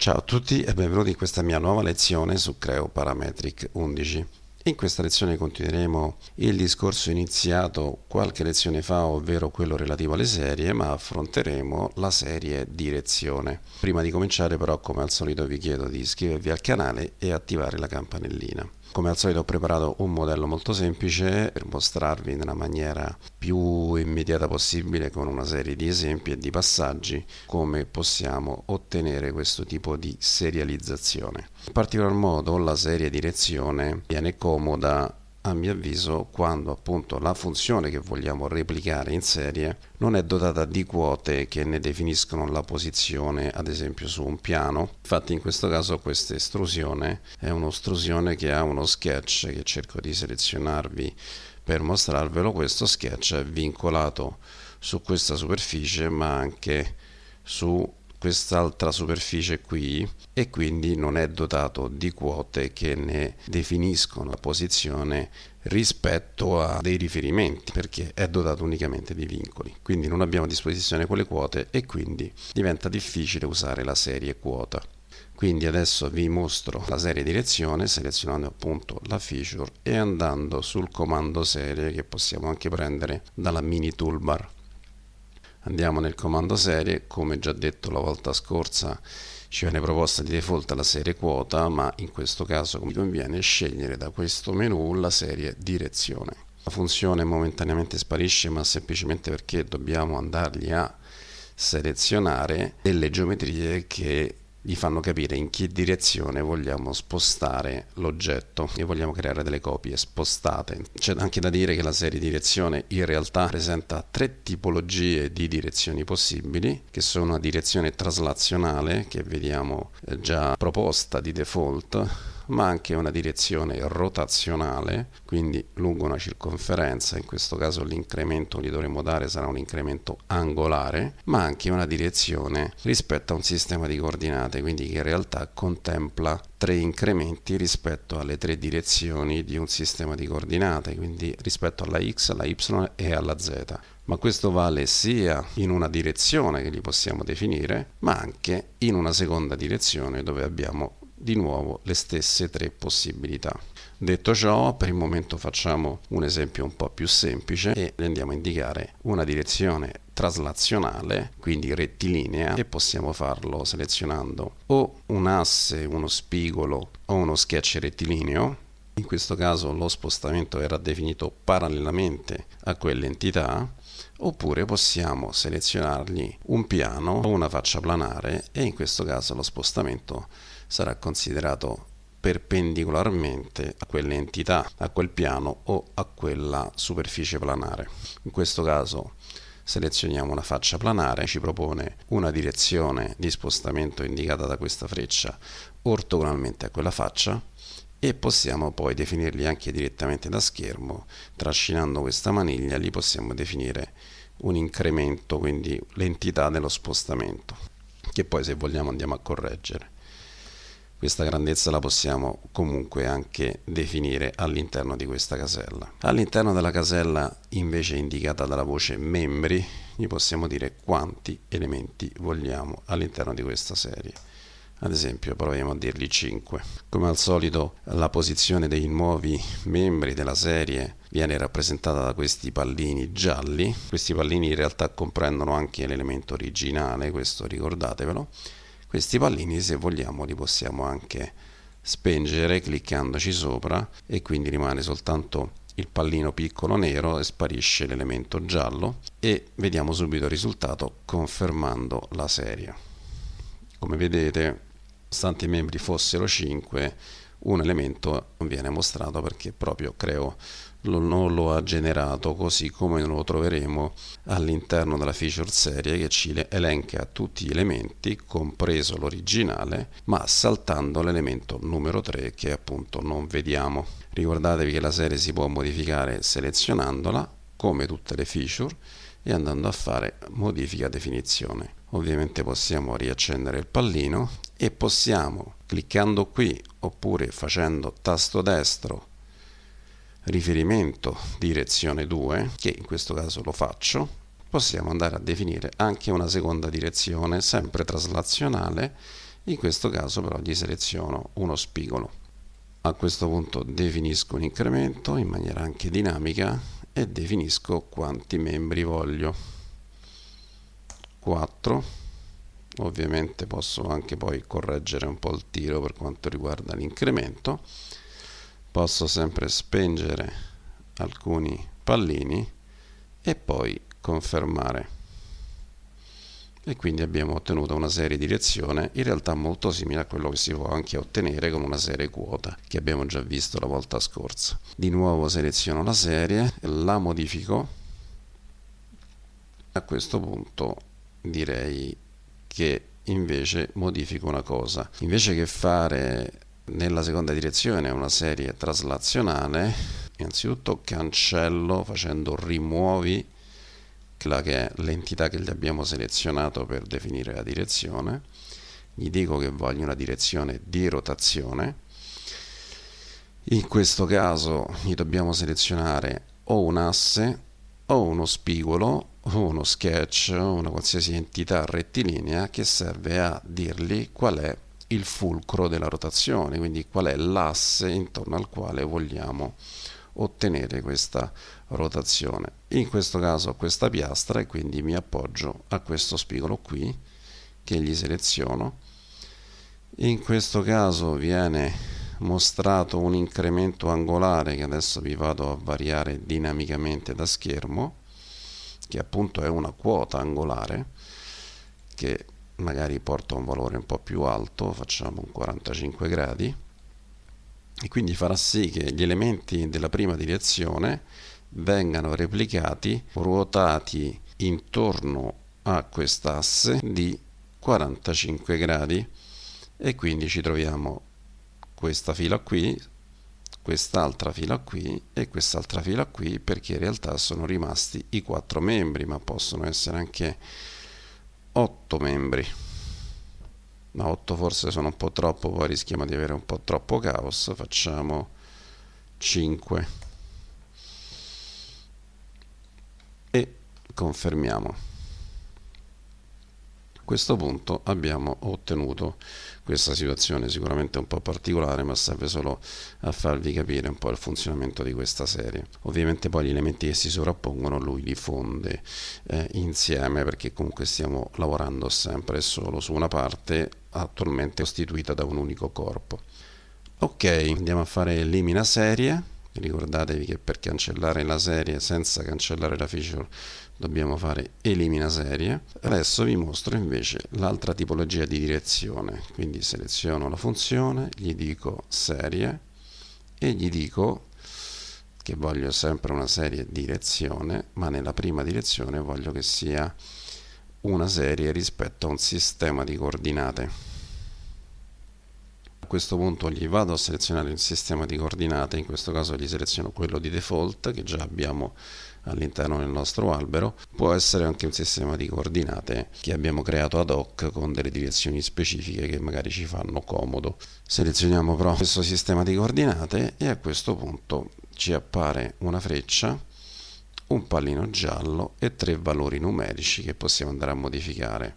Ciao a tutti e benvenuti in questa mia nuova lezione su Creo Parametric 11. In questa lezione continueremo il discorso iniziato qualche lezione fa, ovvero quello relativo alle serie, ma affronteremo la serie direzione. Prima di cominciare però, come al solito, vi chiedo di iscrivervi al canale e attivare la campanellina. Come al solito ho preparato un modello molto semplice per mostrarvi nella maniera più immediata possibile, con una serie di esempi e di passaggi, come possiamo ottenere questo tipo di serializzazione. In particolar modo la serie direzione viene comoda a mio avviso quando appunto la funzione che vogliamo replicare in serie non è dotata di quote che ne definiscono la posizione, ad esempio su un piano. Infatti in questo caso questa estrusione è un'estrusione che ha uno sketch che cerco di selezionarvi per mostrarvelo. Questo sketch è vincolato su questa superficie ma anche su quest'altra superficie qui, e quindi non è dotato di quote che ne definiscono la posizione rispetto a dei riferimenti, perché è dotato unicamente di vincoli. Quindi non abbiamo a disposizione quelle quote e quindi diventa difficile usare la serie quota. Quindi adesso vi mostro la serie direzione selezionando appunto la feature e andando sul comando serie, che possiamo anche prendere dalla mini toolbar. Andiamo nel comando serie. Come già detto la volta scorsa, ci viene proposta di default la serie quota, ma in questo caso mi conviene scegliere da questo menu la serie direzione. La funzione momentaneamente sparisce, ma semplicemente perché dobbiamo andargli a selezionare delle geometrie che gli fanno capire in che direzione vogliamo spostare l'oggetto e vogliamo creare delle copie spostate. C'è anche da dire che la serie direzione in realtà presenta tre tipologie di direzioni possibili, che sono una direzione traslazionale, che vediamo già proposta di default, ma anche una direzione rotazionale, quindi lungo una circonferenza. In questo caso l'incremento che gli dovremo dare sarà un incremento angolare, ma anche una direzione rispetto a un sistema di coordinate, quindi che in realtà contempla tre incrementi rispetto alle tre direzioni di un sistema di coordinate, quindi rispetto alla x, alla y e alla z. Ma questo vale sia in una direzione che li possiamo definire, ma anche in una seconda direzione dove abbiamo di nuovo le stesse tre possibilità. Detto ciò, per il momento facciamo un esempio un po' più semplice e andiamo a indicare una direzione traslazionale, quindi rettilinea, e possiamo farlo selezionando o un asse, uno spigolo o uno sketch rettilineo. In questo caso lo spostamento verrà definito parallelamente a quell'entità, oppure possiamo selezionargli un piano o una faccia planare, e in questo caso lo spostamento sarà considerato perpendicolarmente a quell'entità, a quel piano o a quella superficie planare. In questo caso selezioniamo una faccia planare, ci propone una direzione di spostamento indicata da questa freccia ortogonalmente a quella faccia, e possiamo poi definirli anche direttamente da schermo. Trascinando questa maniglia li possiamo definire un incremento, quindi l'entità dello spostamento, che poi se vogliamo andiamo a correggere. Questa grandezza la possiamo comunque anche definire all'interno di questa casella. All'interno della casella invece indicata dalla voce membri gli possiamo dire quanti elementi vogliamo all'interno di questa serie. Ad esempio proviamo a dirgli 5. Come al solito la posizione dei nuovi membri della serie viene rappresentata da questi pallini gialli. Questi pallini in realtà comprendono anche l'elemento originale, questo ricordatevelo. Questi pallini, se vogliamo, li possiamo anche spengere cliccandoci sopra, e quindi rimane soltanto il pallino piccolo nero e sparisce l'elemento giallo, e vediamo subito il risultato confermando la serie. Come vedete, nonostante i membri fossero 5, un elemento non viene mostrato perché proprio Creo non lo ha generato, così come lo troveremo all'interno della feature serie, che ci elenca tutti gli elementi, compreso l'originale, ma saltando l'elemento numero 3 che appunto non vediamo. Ricordatevi che la serie si può modificare selezionandola, come tutte le feature, e andando a fare modifica definizione. Ovviamente possiamo riaccendere il pallino e possiamo, cliccando qui oppure facendo tasto destro riferimento direzione 2, che in questo caso lo faccio, possiamo andare a definire anche una seconda direzione sempre traslazionale, In questo caso però gli seleziono uno spigolo. A questo punto definisco un incremento in maniera anche dinamica e definisco quanti membri voglio. 4. Ovviamente posso anche poi correggere un po' il tiro per quanto riguarda l'incremento. Posso sempre spengere alcuni pallini e poi confermare. E quindi abbiamo ottenuto una serie di direzione in realtà molto simile a quello che si può anche ottenere con una serie quota che abbiamo già visto la volta scorsa. Di nuovo seleziono la serie, la modifico. A questo punto direi che invece modifico una cosa. Invece che fare nella seconda direzione una serie traslazionale, innanzitutto cancello facendo rimuovi quella che è l'entità che gli abbiamo selezionato per definire la direzione. Gli dico che voglio una direzione di rotazione. In questo caso gli dobbiamo selezionare o un asse o uno spigolo o uno sketch o una qualsiasi entità rettilinea che serve a dirgli qual è il fulcro della rotazione, quindi qual è l'asse intorno al quale vogliamo ottenere questa rotazione. In questo caso ho questa piastra e quindi mi appoggio a questo spigolo qui che gli seleziono. In questo caso viene mostrato un incremento angolare che adesso vi vado a variare dinamicamente da schermo, che appunto è una quota angolare che magari porta un valore un po' più alto, facciamo un 45 gradi, e quindi farà sì che gli elementi della prima direzione vengano replicati, ruotati intorno a quest'asse di 45 gradi, e quindi ci troviamo questa fila qui, quest'altra fila qui e quest'altra fila qui, perché in realtà sono rimasti i 4 membri, ma possono essere anche 8 membri. Ma 8 forse sono un po' troppo, poi rischiamo di avere un po' troppo caos. Facciamo 5 e confermiamo. A questo punto abbiamo ottenuto questa situazione sicuramente un po' particolare, ma serve solo a farvi capire un po' il funzionamento di questa serie. Ovviamente poi gli elementi che si sovrappongono lui li fonde insieme, perché comunque stiamo lavorando sempre e solo su una parte attualmente costituita da un unico corpo. Ok, andiamo a fare elimina serie. Ricordatevi che per cancellare la serie senza cancellare la feature dobbiamo fare elimina serie. Adesso vi mostro invece l'altra tipologia di direzione, quindi seleziono la funzione, gli dico serie e gli dico che voglio sempre una serie direzione, ma nella prima direzione voglio che sia una serie rispetto a un sistema di coordinate. A questo punto gli vado a selezionare il sistema di coordinate, in questo caso gli seleziono quello di default che già abbiamo all'interno del nostro albero. Può essere anche un sistema di coordinate che abbiamo creato ad hoc con delle direzioni specifiche che magari ci fanno comodo. Selezioniamo però questo sistema di coordinate e a questo punto ci appare una freccia, un pallino giallo e 3 valori numerici che possiamo andare a modificare.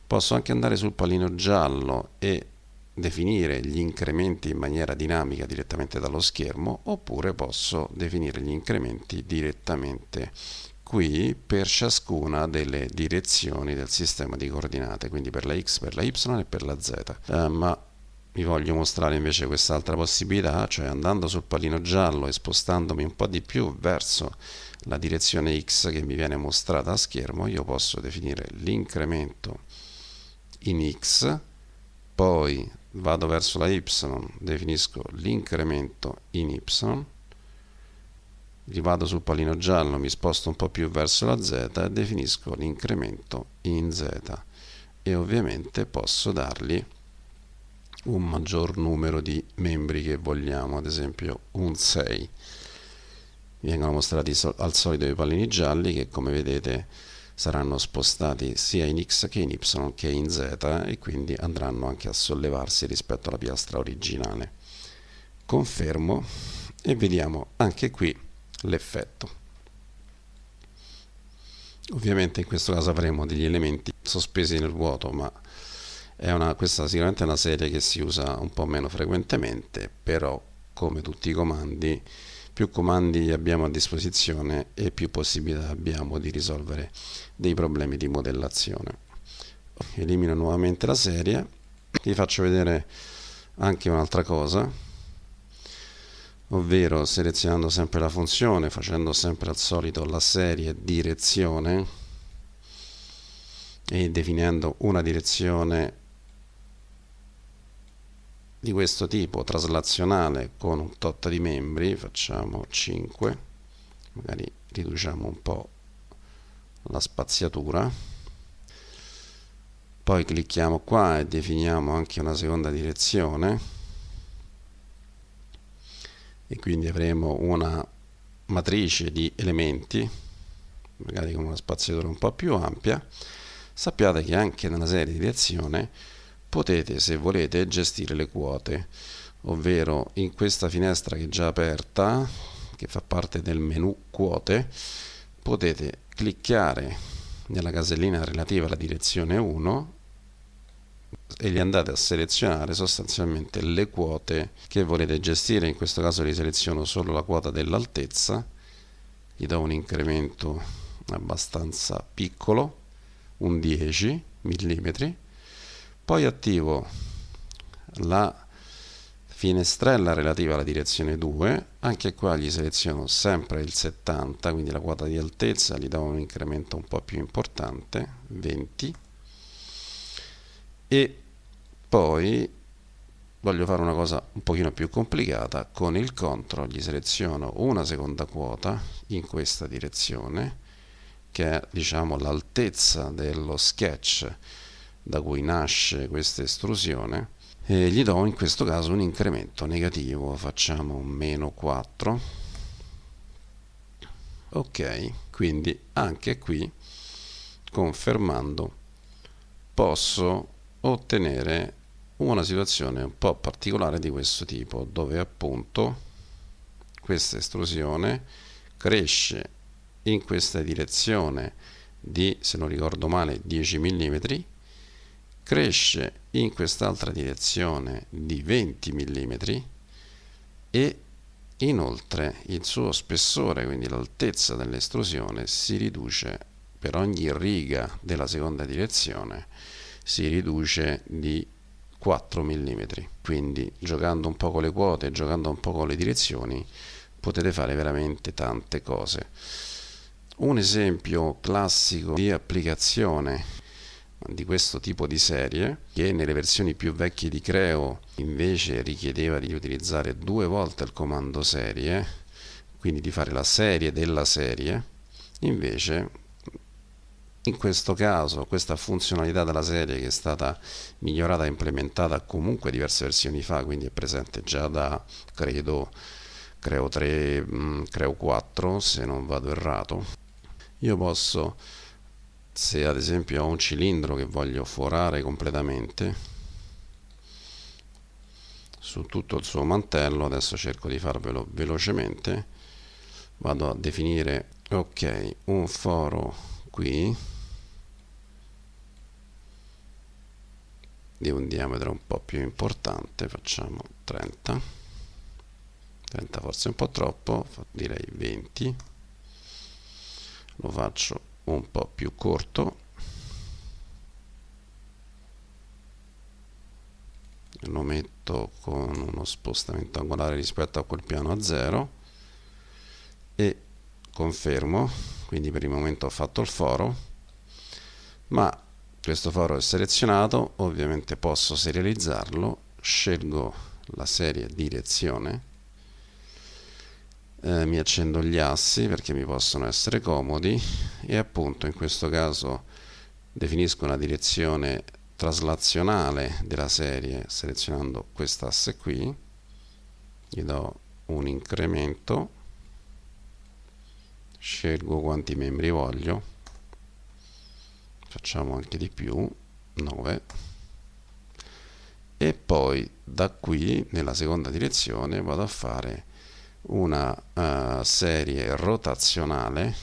Posso anche andare sul pallino giallo e definire gli incrementi in maniera dinamica direttamente dallo schermo, oppure posso definire gli incrementi direttamente qui per ciascuna delle direzioni del sistema di coordinate, quindi per la x, per la y e per la z. Ma vi voglio mostrare invece quest'altra possibilità, cioè andando sul pallino giallo e spostandomi un po' di più verso la direzione x che mi viene mostrata a schermo, io posso definire l'incremento in x, poi vado verso la y, definisco l'incremento in y, vado sul pallino giallo, mi sposto un po' più verso la z e definisco l'incremento in z, e ovviamente posso dargli un maggior numero di membri che vogliamo, ad esempio un 6. Vengono mostrati al solito i pallini gialli che, come vedete, saranno spostati sia in x che in y che in z, e quindi andranno anche a sollevarsi rispetto alla piastra originale. Confermo e vediamo anche qui l'effetto. Ovviamente in questo caso avremo degli elementi sospesi nel vuoto, ma Questa sicuramente è una serie che si usa un po' meno frequentemente, però come tutti i comandi, più comandi abbiamo a disposizione e più possibilità abbiamo di risolvere dei problemi di modellazione. Elimino nuovamente la serie, vi faccio vedere anche un'altra cosa, ovvero selezionando sempre la funzione, facendo sempre al solito la serie direzione e definendo una direzione di questo tipo traslazionale con un tot di membri, facciamo 5, magari riduciamo un po' la spaziatura, poi clicchiamo qua e definiamo anche una seconda direzione e quindi avremo una matrice di elementi, magari con una spaziatura un po' più ampia. Sappiate che anche nella serie di direzione potete, se volete, gestire le quote, ovvero in questa finestra che è già aperta, che fa parte del menu quote, potete cliccare nella casellina relativa alla direzione 1 e gli andate a selezionare sostanzialmente le quote che volete gestire. In questo caso riseleziono solo la quota dell'altezza, gli do un incremento abbastanza piccolo, un 10 mm, poi attivo la finestrella relativa alla direzione 2, anche qua gli seleziono sempre il 70, quindi la quota di altezza, gli do un incremento un po' più importante, 20, e poi voglio fare una cosa un pochino più complicata, con il CTRL gli seleziono una seconda quota in questa direzione, che è, diciamo, l'altezza dello sketch da cui nasce questa estrusione, e gli do in questo caso un incremento negativo, facciamo meno 4. Ok, quindi anche qui, confermando, posso ottenere una situazione un po' particolare di questo tipo, dove appunto questa estrusione cresce in questa direzione di, se non ricordo male, 10 mm, cresce in quest'altra direzione di 20 mm e inoltre il suo spessore, quindi l'altezza dell'estrusione, si riduce per ogni riga della seconda direzione, si riduce di 4 mm. Quindi giocando un po' con le quote, giocando un po' con le direzioni, potete fare veramente tante cose. Un esempio classico di applicazione di questo tipo di serie, che nelle versioni più vecchie di Creo invece richiedeva di utilizzare 2 volte il comando serie, quindi di fare la serie della serie, invece in questo caso questa funzionalità della serie, che è stata migliorata e implementata comunque diverse versioni fa, quindi è presente già da credo Creo 3, Creo 4 se non vado errato, io posso, se ad esempio ho un cilindro che voglio forare completamente su tutto il suo mantello, adesso cerco di farvelo velocemente, vado a definire ok, un foro qui di un diametro un po' più importante, facciamo 30 forse un po' troppo, direi 20, lo faccio un po' più corto, lo metto con uno spostamento angolare rispetto a quel piano a 0 e confermo. Quindi per il momento ho fatto il foro, ma questo foro è selezionato, ovviamente posso serializzarlo, scelgo la serie direzione, mi accendo gli assi perché mi possono essere comodi e appunto in questo caso definisco una direzione traslazionale della serie selezionando quest'asse qui, gli do un incremento, scelgo quanti membri voglio, facciamo anche di più, 9, e poi da qui nella seconda direzione vado a fare una serie rotazionale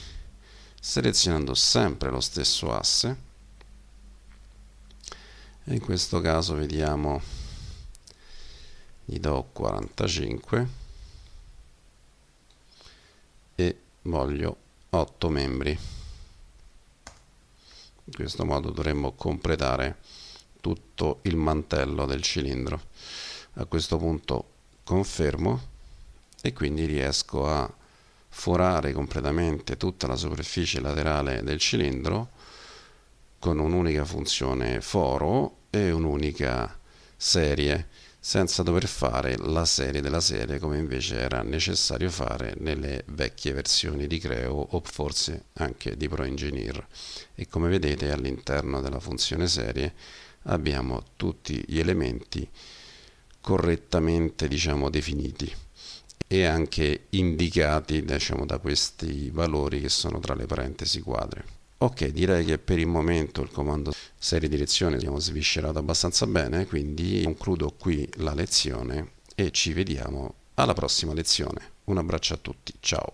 selezionando sempre lo stesso asse e in questo caso vediamo, gli do 45 e voglio 8 membri. In questo modo dovremmo completare tutto il mantello del cilindro. A questo punto confermo e quindi riesco a forare completamente tutta la superficie laterale del cilindro con un'unica funzione foro e un'unica serie, senza dover fare la serie della serie come invece era necessario fare nelle vecchie versioni di Creo o forse anche di ProEngineer. E come vedete all'interno della funzione serie abbiamo tutti gli elementi correttamente definiti e anche indicati da questi valori che sono tra le parentesi quadre. Ok, direi che per il momento il comando serie direzione abbiamo sviscerato abbastanza bene, quindi concludo qui la lezione e ci vediamo alla prossima lezione. Un abbraccio a tutti, ciao!